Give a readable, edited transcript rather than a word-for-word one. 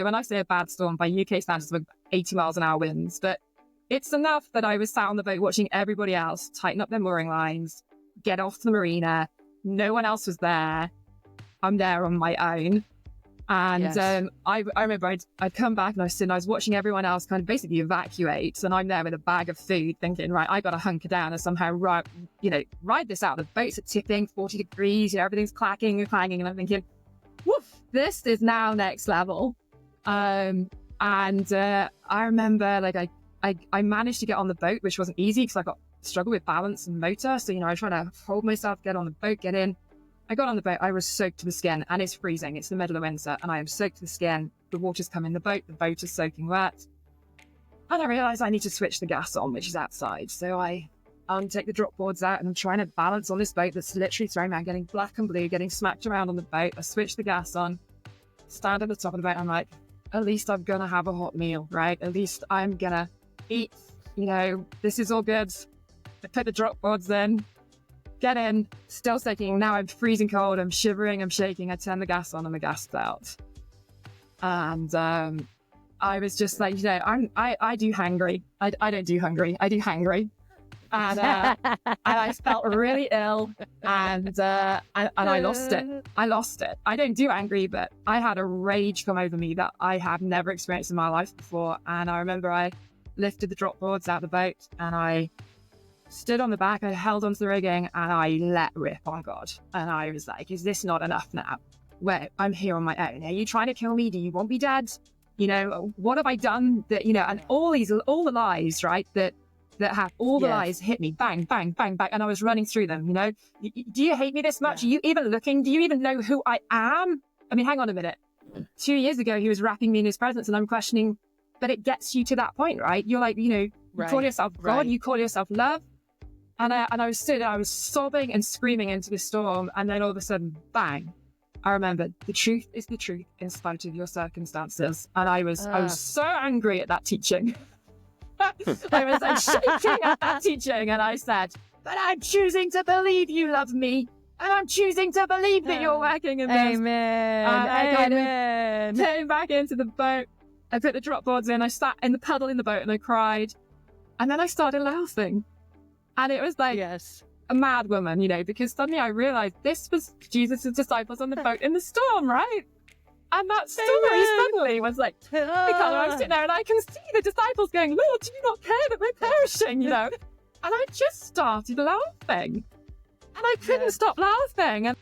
when I say a bad storm, by UK standards, with 80 miles an hour winds, but it's enough that I was sat on the boat watching everybody else tighten up their mooring lines, get off the marina. No one else was there. I'm there on my own. And I remember I'd come back and I was watching everyone else kind of basically evacuate. And I'm there with a bag of food thinking, right, I got to hunker down and somehow ride this out. The boats are tipping 40 degrees, everything's clacking and clanging. And I'm thinking, woof, this is now next level. I remember I managed to get on the boat, which wasn't easy because I struggled with balance and motor. So, I try to hold myself, get on the boat, get in. I got on the boat, I was soaked to the skin, and it's freezing. It's the middle of winter, and I am soaked to the skin. The water's come in the boat is soaking wet. And I realised I need to switch the gas on, which is outside. So I take the drop boards out, and I'm trying to balance on this boat that's literally throwing me. I'm getting black and blue, getting smacked around on the boat. I switch the gas on, stand at the top of the boat, I'm like, at least I'm going to have a hot meal, right? At least I'm going to eat, this is all good. I put the drop boards in, get in, still soaking. Now I'm freezing cold, I'm shivering, I'm shaking. I turn the gas on and the gas is out. And I was just like, I do hangry. I don't do hungry, I do hangry. And I felt really ill, and I lost it. I don't do angry, but I had a rage come over me that I have never experienced in my life before. And I remember I lifted the drop boards out of the boat and I stood on the back, I held onto the rigging and I let rip on God. And I was like, is this not enough now? Where I'm here on my own. Are you trying to kill me? Do you want me dead? What have I done that, and all the lies, right? That have all the lies hit me, bang, bang, bang, bang. And I was running through them, Do you hate me this much? Yeah. Are you even looking? Do you even know who I am? I mean, hang on a minute. 2 years ago, he was wrapping me in his presence and I'm questioning, but it gets you to that point, right? You're like, you call yourself God, you call yourself love. And I was sitting there, I was sobbing and screaming into the storm. And then all of a sudden, bang, I remembered the truth is the truth in spite of your circumstances. And I was so angry at that teaching. I was like shaking at that teaching. And I said, but I'm choosing to believe you love me. And I'm choosing to believe that you're working in this. Amen. I kind of came back into the boat. I put the drop boards in. I sat in the puddle in the boat and I cried. And then I started laughing. And it was like a mad woman, because suddenly I realized this was Jesus' disciples on the boat in the storm, right? And that story suddenly was like, because I'm sitting there and I can see the disciples going, Lord, do you not care that we're perishing, And I just started laughing. And I couldn't stop laughing. And